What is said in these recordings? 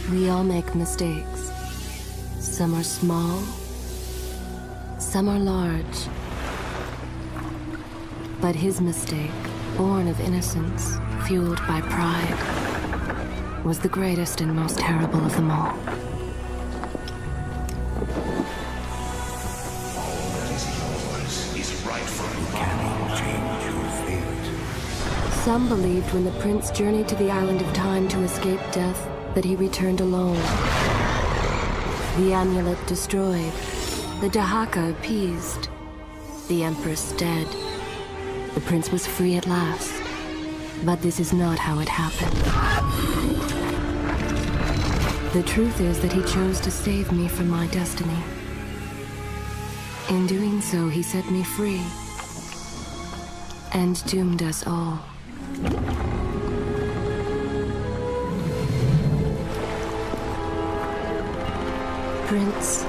We all make mistakes. Some are small, some are large. But his mistake, born of innocence, fueled by pride, was the greatest and most terrible of them all. Some believed when the prince journeyed to the Island of Time to escape death, that he returned alone. The amulet destroyed, the Dahaka appeased, the Empress dead. The prince was free at last. But this is not how it happened. The truth is that he chose to save me from my destiny. In doing so, he set me free and doomed us all. Prince,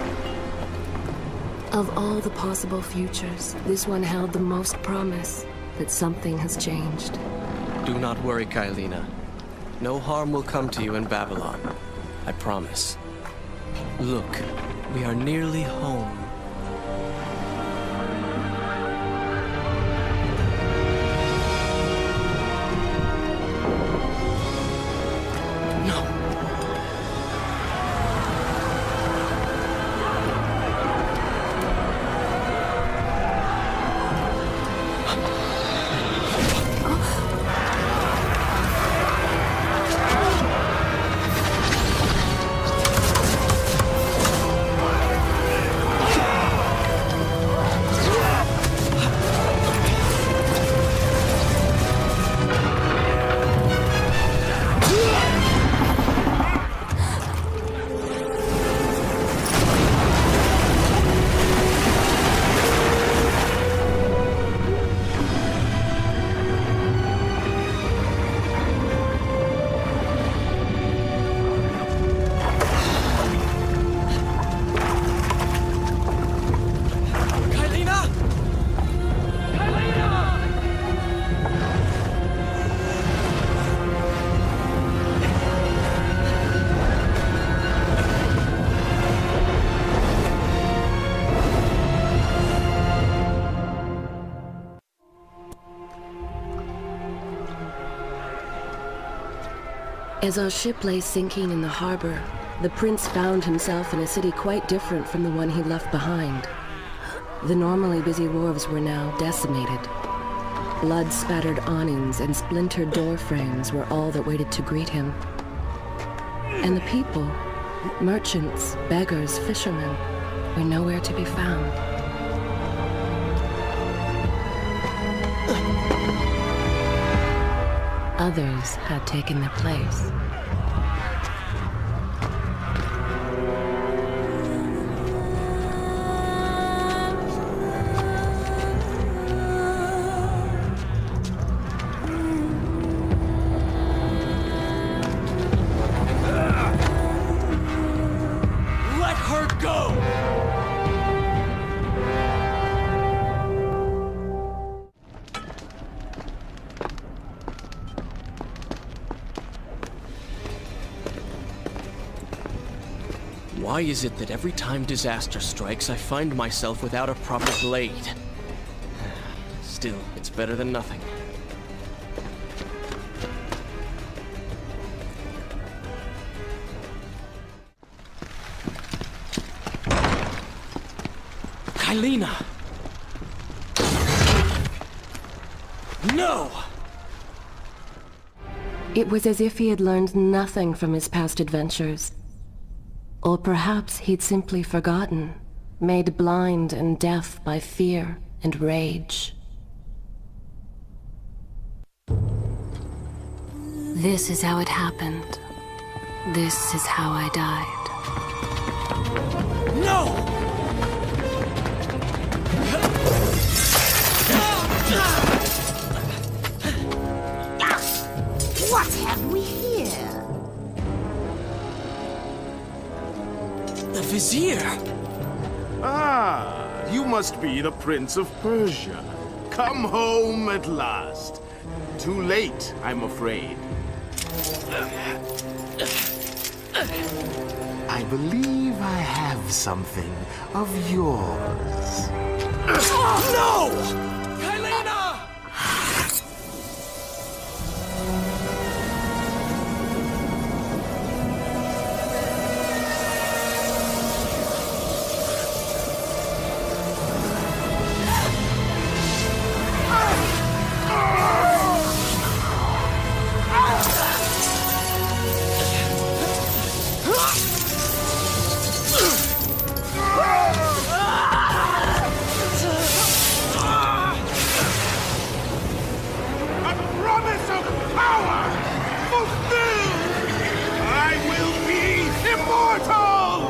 of all the possible futures, this one held the most promise that something has changed. Do not worry, Kailina. No harm will come to you in Babylon. I promise. Look, we are nearly home. As our ship lay sinking in the harbor, the prince found himself in a city quite different from the one he left behind. The normally busy wharves were now decimated. Blood-spattered awnings and splintered door frames were all that waited to greet him. And the people, merchants, beggars, fishermen, were nowhere to be found. Others had taken their place. Let her go! Why is it that every time disaster strikes, I find myself without a proper blade? Still, it's better than nothing. Kailina! No! It was as if he had learned nothing from his past adventures. Or perhaps he'd simply forgotten, made blind and deaf by fear and rage. This is how it happened. This is how I died. No! What have we here? The Vizier! Ah, you must be the Prince of Persia. Come home at last. Too late, I'm afraid. I believe I have something of yours. No! Kylina! A promise of power fulfilled! I will be immortal!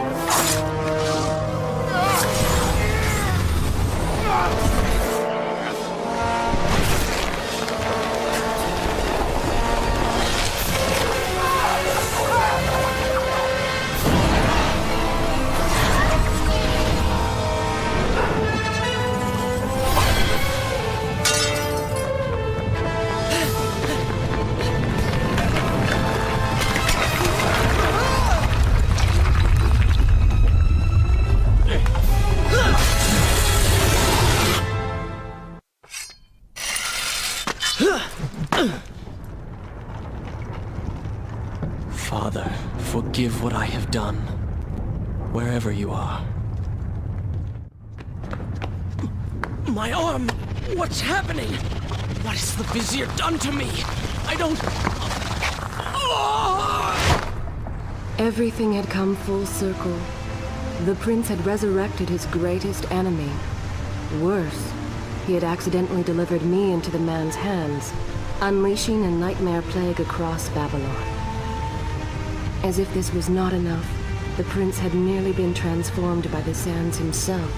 Father, forgive what I have done, wherever you are. My arm! What's happening? What has the Vizier done to me? I don't... Everything had come full circle. The prince had resurrected his greatest enemy. Worse, he had accidentally delivered me into the man's hands, unleashing a nightmare plague across Babylon. As if this was not enough, the prince had nearly been transformed by the sands himself.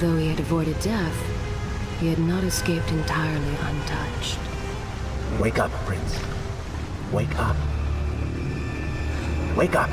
Though he had avoided death, he had not escaped entirely untouched. Wake up, Prince. Wake up. Wake up!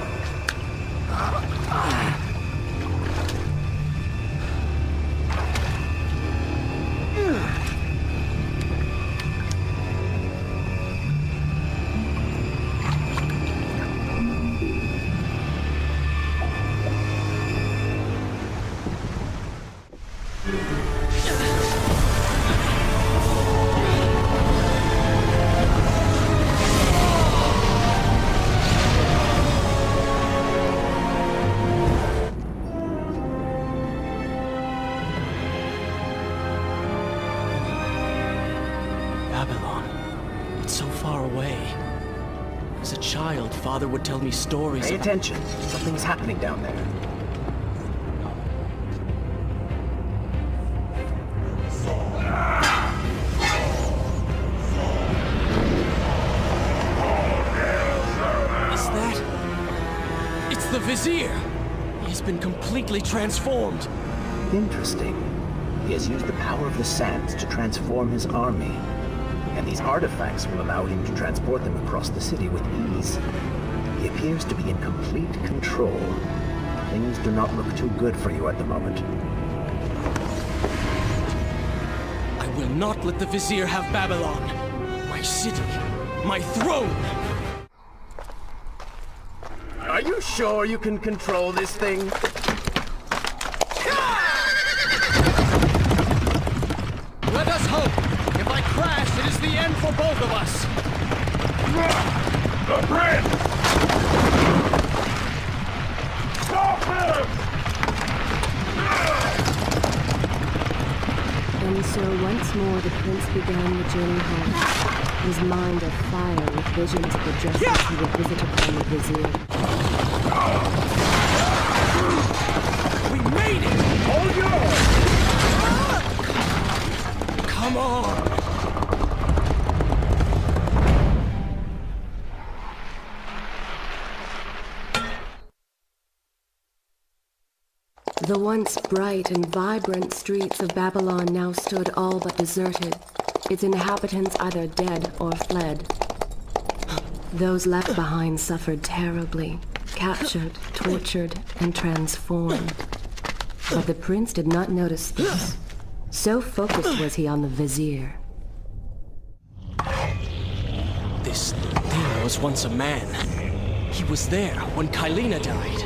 Babylon. It's so far away. As a child, Father would tell me stories Pay about... attention. Something's happening down there. Is that... It's the Vizier! He's been completely transformed. Interesting. He has used the power of the sands to transform his army. And these artifacts will allow him to transport them across the city with ease. He appears to be in complete control. Things do not look too good for you at the moment. I will not let the Vizier have Babylon. My city. My throne. Are you sure you can control this thing? Let us hope. If I crash, it is the end for both of us. The prince! Stop him! And so once more the prince began the journey home, his mind afire with visions of the dresses he would visit upon the Vizier. We made it! All yours! Come on! The once bright and vibrant streets of Babylon now stood all but deserted, its inhabitants either dead or fled. Those left behind suffered terribly, captured, tortured, and transformed. But the prince did not notice this. So focused was he on the Vizier. This thing was once a man. He was there when Kylina died.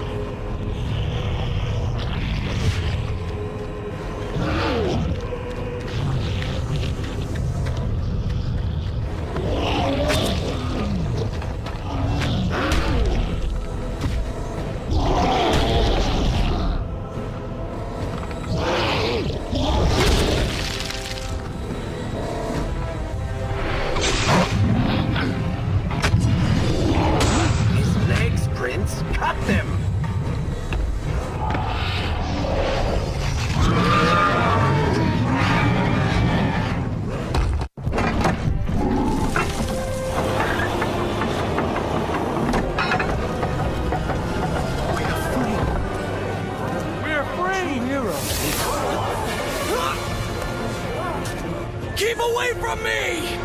Keep away from me!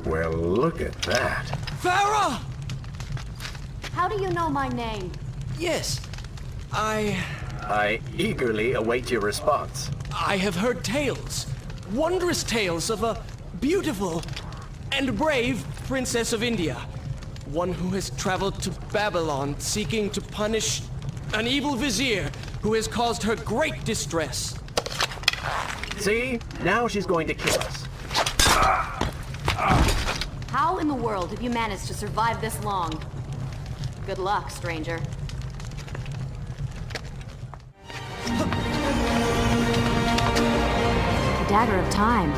Well, look at that. Farah! How do you know my name? Yes, I eagerly await your response. I have heard tales, wondrous tales of a beautiful and brave princess of India. One who has traveled to Babylon seeking to punish an evil vizier who has caused her great distress. See? Now she's going to kill us. How in the world have you managed to survive this long? Good luck, stranger. The Dagger of Time.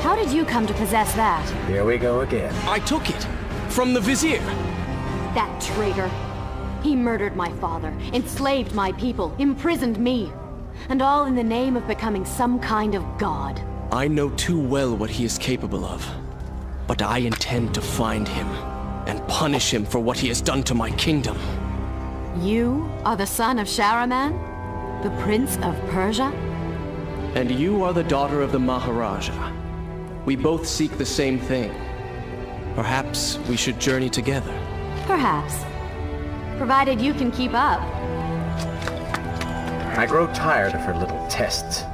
How did you come to possess that? Here we go again. I took it from the vizier. That traitor. He murdered my father, enslaved my people, imprisoned me. And all in the name of becoming some kind of god. I know too well what he is capable of. But I intend to find him and punish him for what he has done to my kingdom. You are the son of Shahraman? The Prince of Persia? And you are the daughter of the Maharaja. We both seek the same thing. Perhaps we should journey together. Perhaps. Provided you can keep up. I grow tired of her little tests.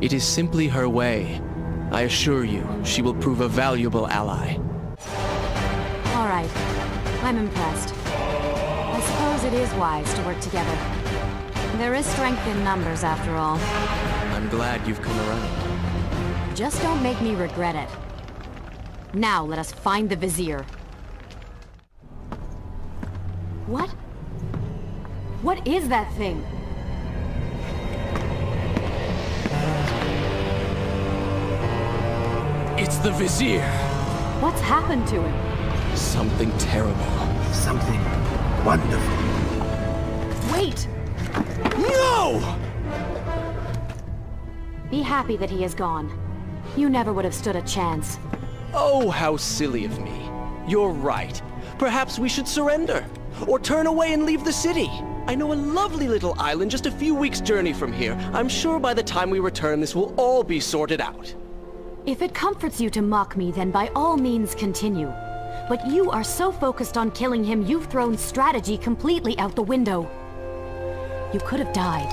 It is simply her way. I assure you, she will prove a valuable ally. All right. I'm impressed. I suppose it is wise to work together. There is strength in numbers, after all. I'm glad you've come around. Just don't make me regret it. Now let us find the Vizier. What? What is that thing? It's the Vizier. What's happened to him? Something terrible. Something wonderful. Wait! No! Be happy that he is gone. You never would have stood a chance. Oh, how silly of me. You're right. Perhaps we should surrender. Or turn away and leave the city. I know a lovely little island just a few weeks' journey from here. I'm sure by the time we return, this will all be sorted out. If it comforts you to mock me, then by all means continue. But you are so focused on killing him, you've thrown strategy completely out the window. You could have died.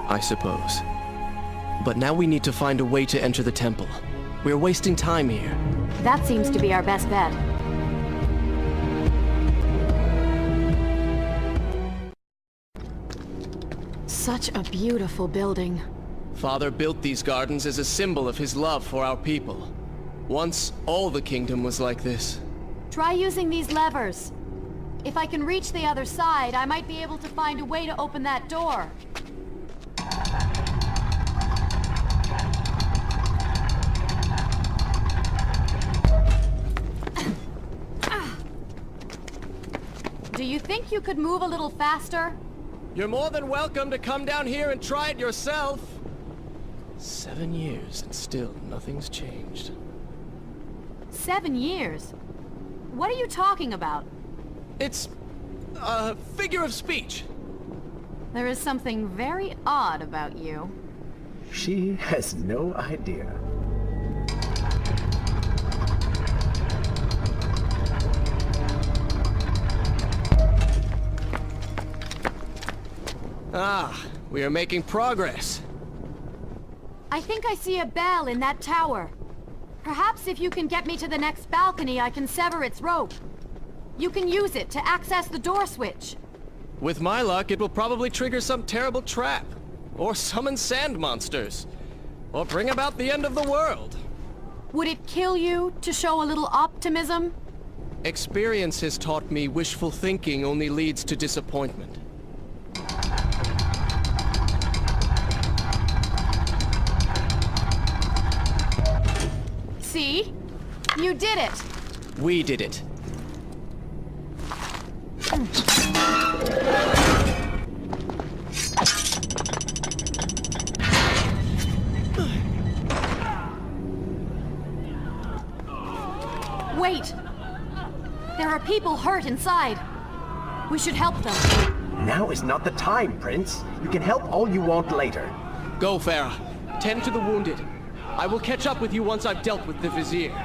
I suppose. But now we need to find a way to enter the temple. We're wasting time here. That seems to be our best bet. Such a beautiful building. Father built these gardens as a symbol of his love for our people. Once, all the kingdom was like this. Try using these levers. If I can reach the other side, I might be able to find a way to open that door. Do you think you could move a little faster? You're more than welcome to come down here and try it yourself. 7 years and still nothing's changed. 7 years? What are you talking about? It's a figure of speech. There is something very odd about you. She has no idea. Ah, we are making progress. I think I see a bell in that tower. Perhaps if you can get me to the next balcony, I can sever its rope. You can use it to access the door switch. With my luck, it will probably trigger some terrible trap. Or summon sand monsters. Or bring about the end of the world. Would it kill you to show a little optimism? Experience has taught me wishful thinking only leads to disappointment. See? You did it! We did it. Wait! There are people hurt inside. We should help them. Now is not the time, Prince. You can help all you want later. Go, Farah. Tend to the wounded. I will catch up with you once I've dealt with the Vizier.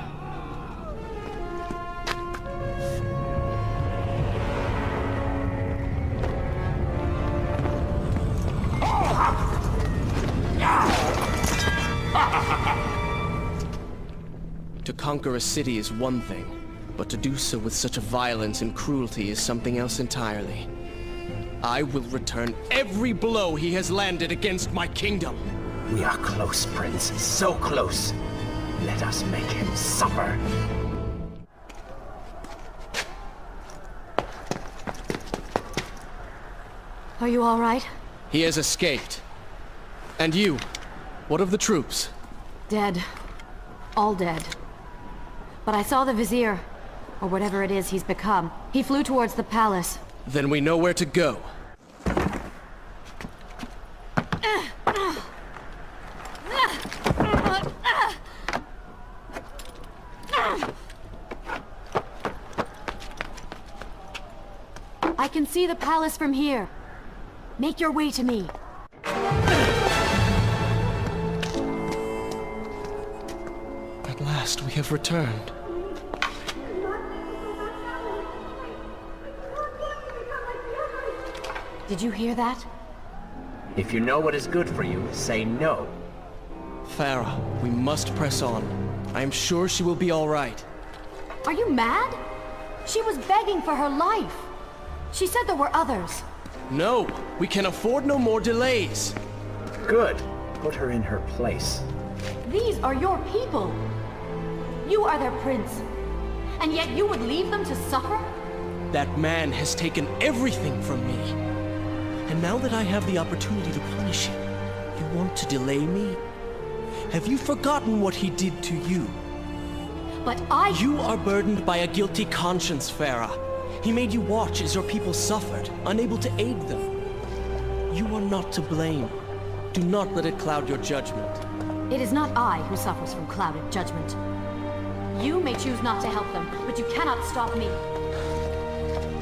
To conquer a city is one thing, but to do so with such a violence and cruelty is something else entirely. I will return every blow he has landed against my kingdom. We are close, Prince. So close. Let us make him suffer. Are you all right? He has escaped. And you? What of the troops? Dead. All dead. But I saw the Vizier, or whatever it is he's become. He flew towards the palace. Then we know where to go. I can see the palace from here. Make your way to me. At last we have returned. Did you hear that? If you know what is good for you, say no. Farah, we must press on. I am sure she will be all right. Are you mad? She was begging for her life. She said there were others. No, we can afford no more delays. Good. Put her in her place. These are your people. You are their prince. And yet you would leave them to suffer? That man has taken everything from me. And now that I have the opportunity to punish him, you want to delay me? Have you forgotten what he did to you? But You are burdened by a guilty conscience, Farah. He made you watch as your people suffered, unable to aid them. You are not to blame. Do not let it cloud your judgment. It is not I who suffers from clouded judgment. You may choose not to help them, but you cannot stop me.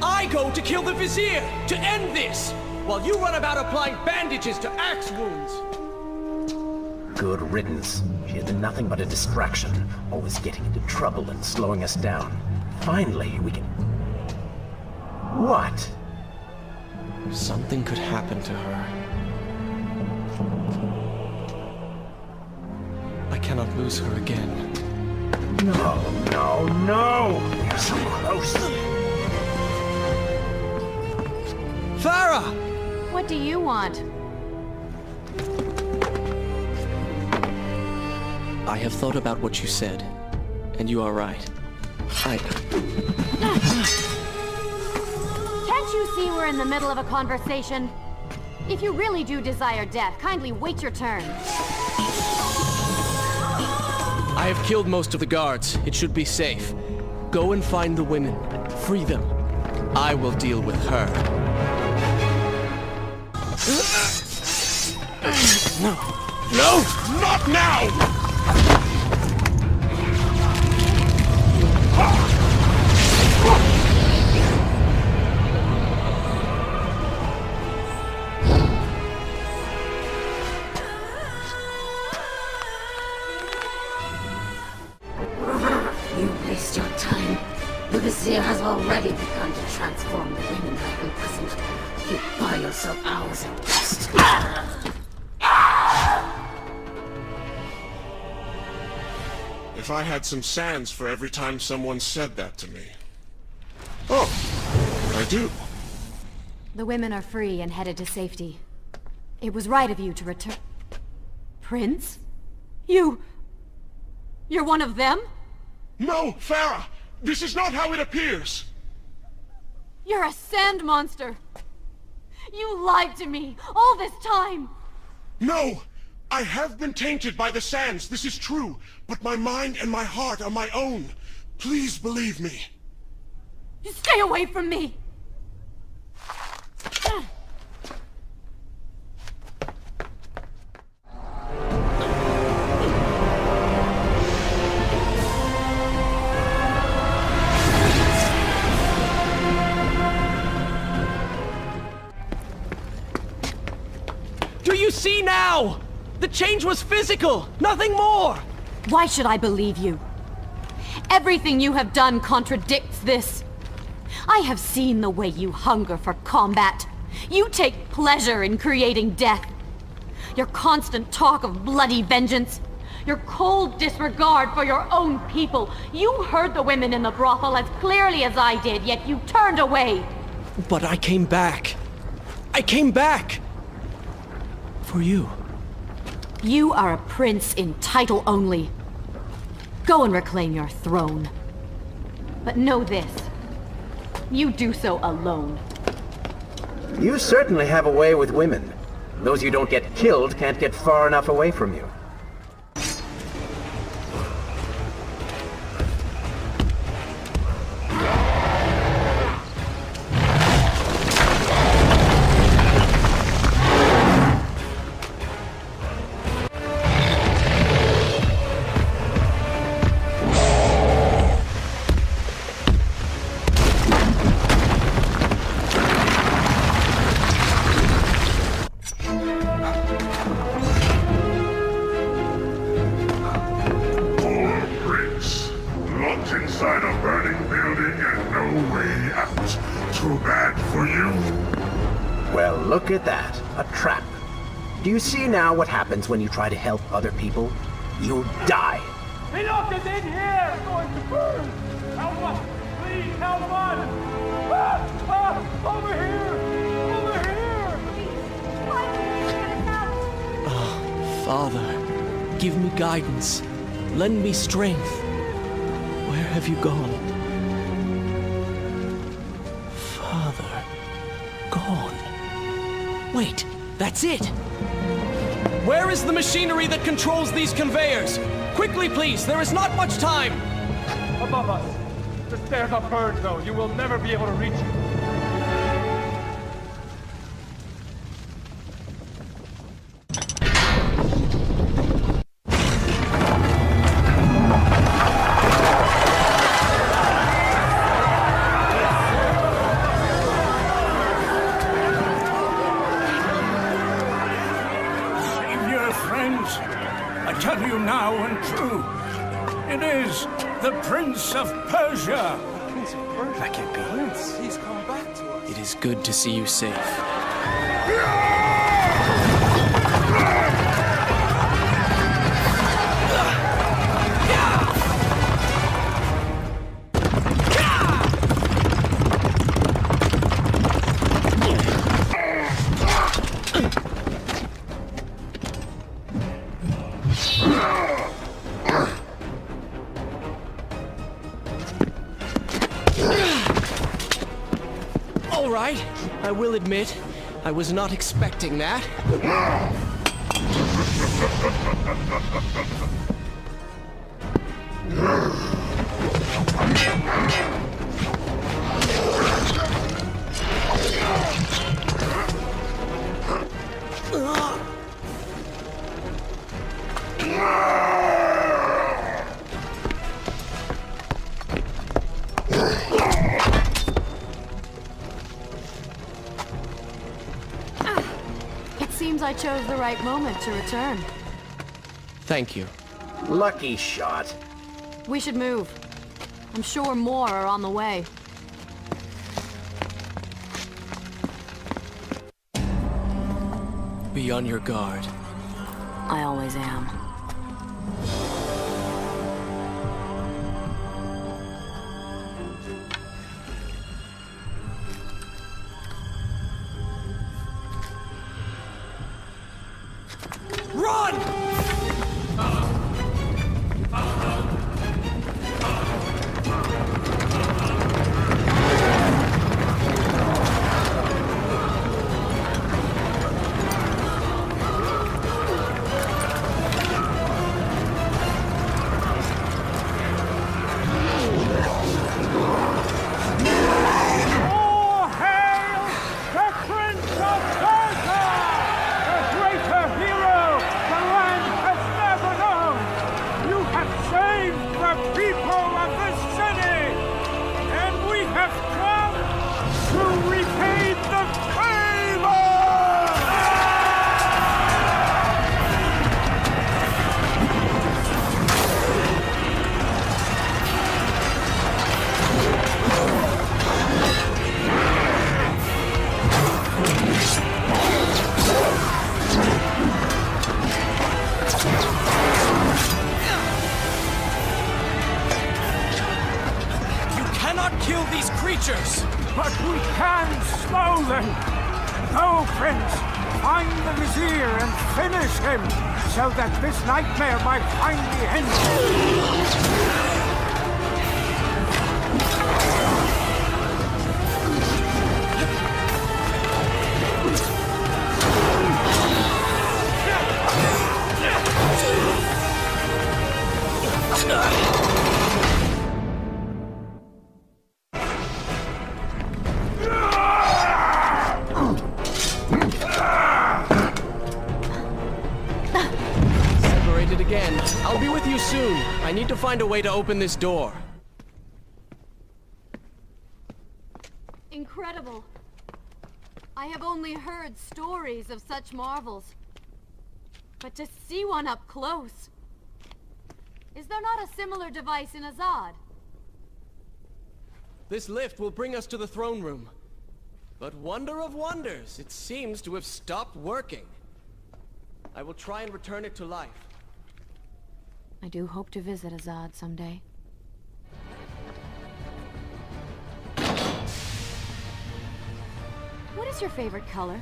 I go to kill the Vizier, to end this, while you run about applying bandages to axe wounds. Good riddance. She has been nothing but a distraction, always getting into trouble and slowing us down. Finally, we can... What? Something could happen to her. I cannot lose her again. No, no, no! We are so close! Farah! What do you want? I have thought about what you said, and you are right. Can't you see we're in the middle of a conversation? If you really do desire death, kindly wait your turn. I have killed most of the guards. It should be safe. Go and find the women. Free them. I will deal with her. No! No! Not now! You waste your time The Vizier has already begun to transform the women I imprisoned. You buy yourself hours at best. If I had some sands for every time someone said that to me. Oh, I do. The women are free and headed to safety. It was right of you to return... Prince? You're one of them? No, Farah! This is not how it appears! You're a sand monster! You lied to me all this time! No! I have been tainted by the sands, this is true. But my mind and my heart are my own. Please believe me. Stay away from me! Do you see now? The change was physical, nothing more! Why should I believe you? Everything you have done contradicts this. I have seen the way you hunger for combat. You take pleasure in creating death. Your constant talk of bloody vengeance. Your cold disregard for your own people. You heard the women in the brothel as clearly as I did, yet you turned away. But I came back. I came back! For you. You are a prince in title only. Go and reclaim your throne. But know this. You do so alone. You certainly have a way with women. Those you don't get killed can't get far enough away from you. Well, look at that. A trap. Do you see now what happens when you try to help other people? You die. Enoch is in here! It's going to burn! Help us! Please, help us! Over here! Over here! Oh, Father, give me guidance. Lend me strength. Where have you gone? Father, gone. Wait, that's it! Where is the machinery that controls these conveyors? Quickly, please, there is not much time! Above us. The stairs are burned, though. You will never be able to reach it. I tell you now and true, it is the Prince of Persia. That can't be. Prince, he's come back to us. It is good to see you safe. All right, I will admit, I was not expecting that. Seems I chose the right moment to return. Thank you. Lucky shot. We should move. I'm sure more are on the way. Be on your guard. I always am. Run! All hail the Prince of Persia! A greater hero the land has never known! You have saved the people of this city! And we have come to repay the favor! You cannot kill these creatures! But we can slow them. Go, Prince. Find the Vizier and finish him, so that this nightmare might finally end. Separated again. I'll be with you soon. I need to find a way to open this door. Incredible. I have only heard stories of such marvels. But to see one up close... Is there not a similar device in Azad? This lift will bring us to the throne room. But wonder of wonders, it seems to have stopped working. I will try and return it to life. I do hope to visit Azad someday. What is your favorite color?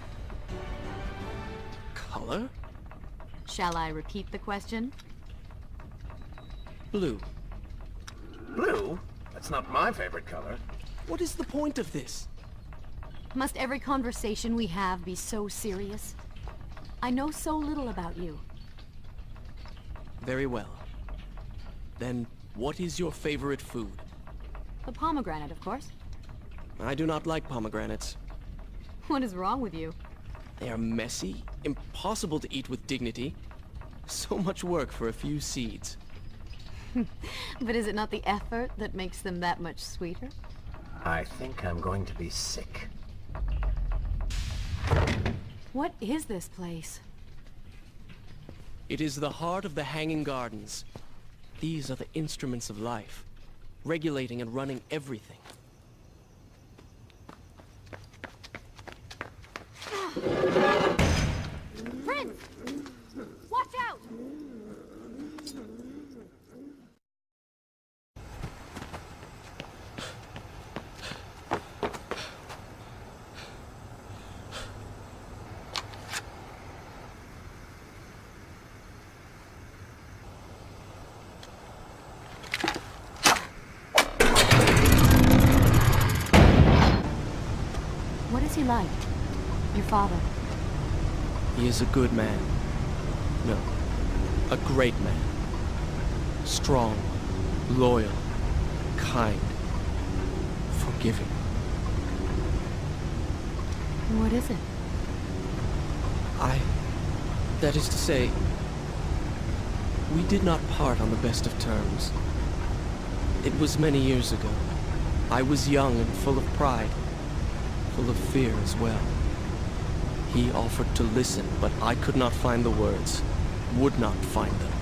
Color? Shall I repeat the question? Blue. Blue? That's not my favorite color. What is the point of this? Must every conversation we have be so serious? I know so little about you. Very well. Then, what is your favorite food? The pomegranate, of course. I do not like pomegranates. What is wrong with you? They are messy, impossible to eat with dignity. So much work for a few seeds. But is it not the effort that makes them that much sweeter? I think I'm going to be sick. What is this place? It is the heart of the Hanging Gardens. These are the instruments of life, regulating and running everything. Prince! Watch out! What is he like? Your father? He is a good man. No, a great man. Strong, loyal, kind, forgiving. What is it? That is to say, we did not part on the best of terms. It was many years ago. I was young and full of pride, full of fear as well. He offered to listen, but I could not find the words, would not find them.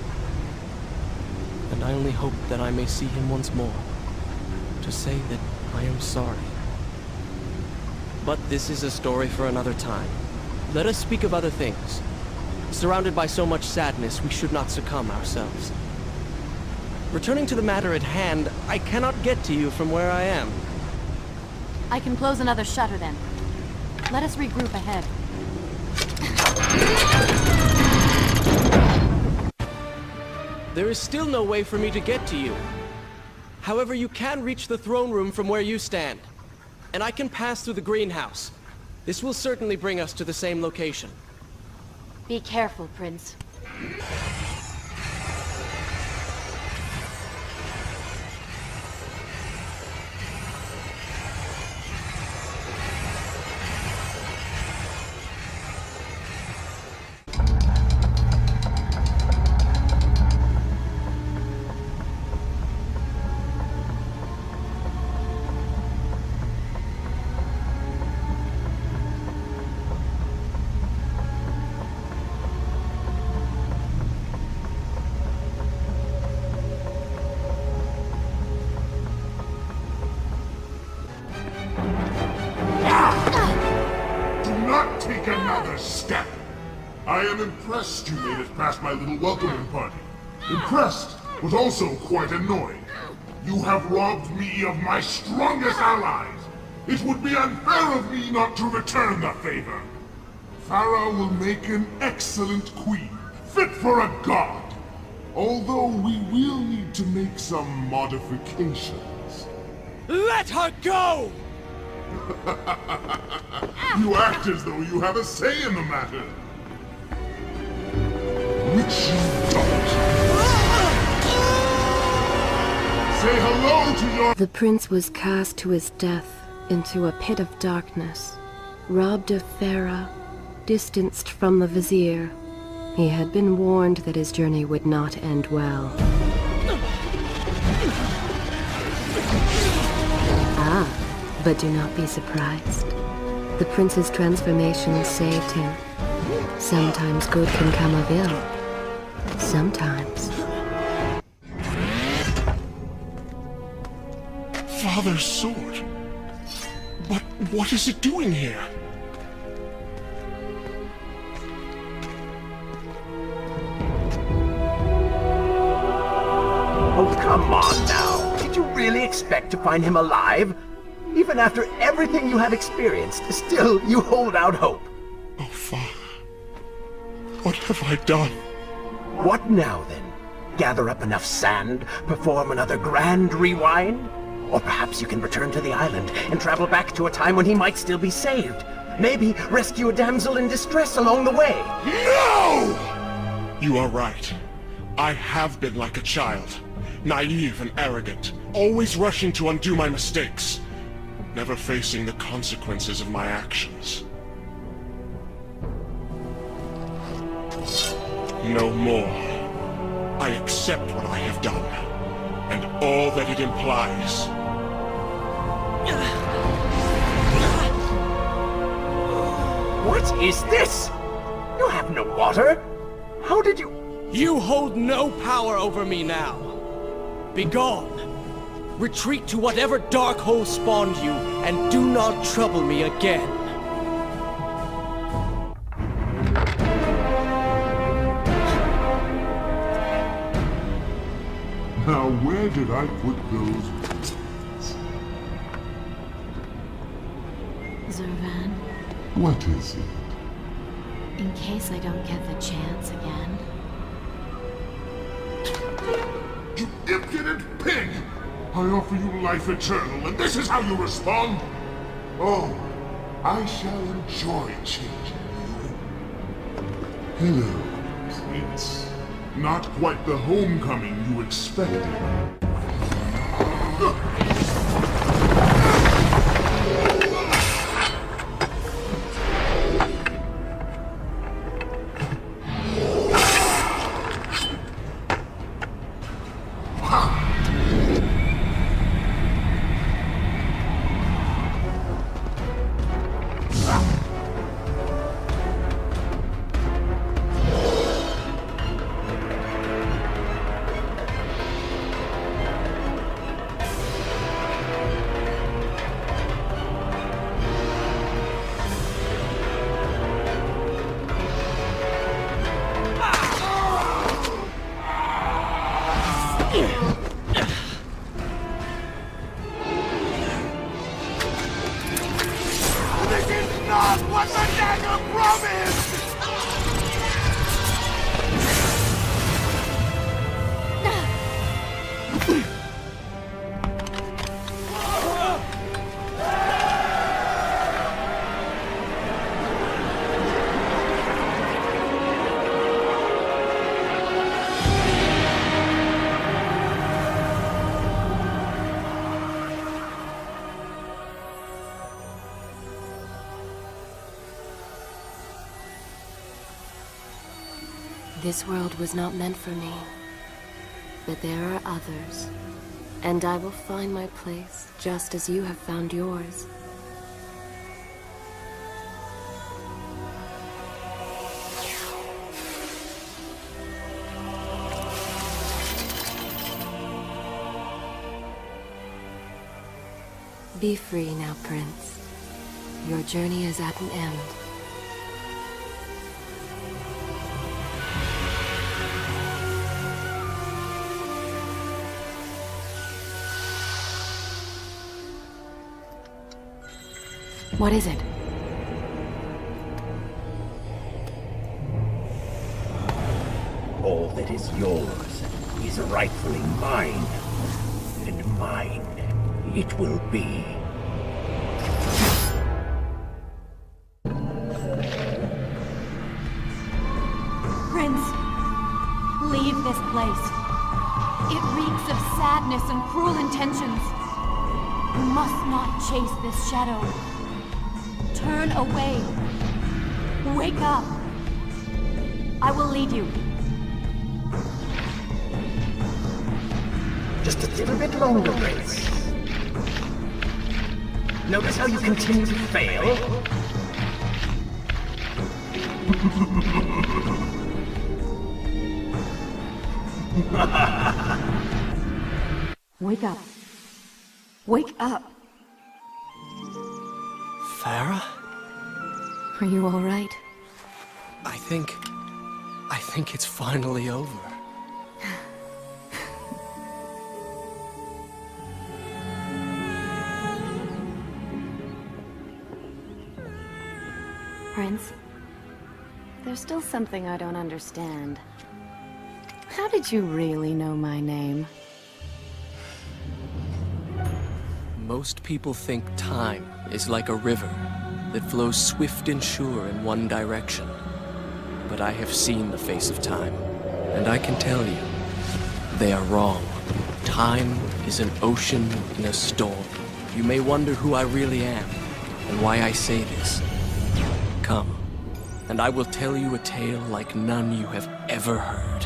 And I only hope that I may see him once more, to say that I am sorry. But this is a story for another time. Let us speak of other things. Surrounded by so much sadness, we should not succumb ourselves. Returning to the matter at hand, I cannot get to you from where I am. I can close another shutter then. Let us regroup ahead. There is still no way for me to get to you. However, you can reach the throne room from where you stand. And I can pass through the greenhouse. This will certainly bring us to the same location. Be careful, Prince. Take another step! I am impressed you made it past my little welcoming party. Impressed, but also quite annoyed. You have robbed me of my strongest allies. It would be unfair of me not to return the favor. Farah will make an excellent queen, fit for a god. Although we will need to make some modifications. Let her go! You act as though you have a say in the matter. Which you don't. Say hello to your... The prince was cast to his death into a pit of darkness, robbed of Farah, distanced from the vizier. He had been warned that his journey would not end well. But do not be surprised. The prince's transformation saved him. Sometimes good can come of ill. Sometimes. Father's sword. But what is it doing here? Oh, come on now. Did you really expect to find him alive? Even after everything you have experienced, still you hold out hope. Oh, Father. What have I done? What now, then? Gather up enough sand, perform another grand rewind? Or perhaps you can return to the island and travel back to a time when he might still be saved. Maybe rescue a damsel in distress along the way. No! You are right. I have been like a child. Naive and arrogant. Always rushing to undo my mistakes. Never facing the consequences of my actions. No more. I accept what I have done, and all that it implies. What is this? You have no water? How did you... You hold no power over me now. Begone. Retreat to whatever dark hole spawned you, and do not trouble me again. Now where did I put those... Zurvan, What is it? in case I don't get the chance again. You impudent pig! I offer you life eternal, and this is how you respond? Oh, I shall enjoy changing you. Hello, Prince. Not quite the homecoming you expected. This is not what the dagger promised! This world was not meant for me, but there are others, and I will find my place just as you have found yours. Be free now, Prince. Your journey is at an end. What is it? All that is yours is rightfully mine, and mine it will be. Prince, leave this place. It reeks of sadness and cruel intentions. You must not chase this shadow. Turn away. Wake up. I will lead you. Just a little bit longer, Prince. Notice how you continue to fail? Wake up. Wake up. Farah? Are you all right? I think it's finally over. Prince, there's still something I don't understand. How did you really know my name? Most people think time is like a river that flows swift and sure in one direction. But I have seen the face of time, and I can tell you, they are wrong. Time is an ocean in a storm. You may wonder who I really am, and why I say this. Come, and I will tell you a tale like none you have ever heard.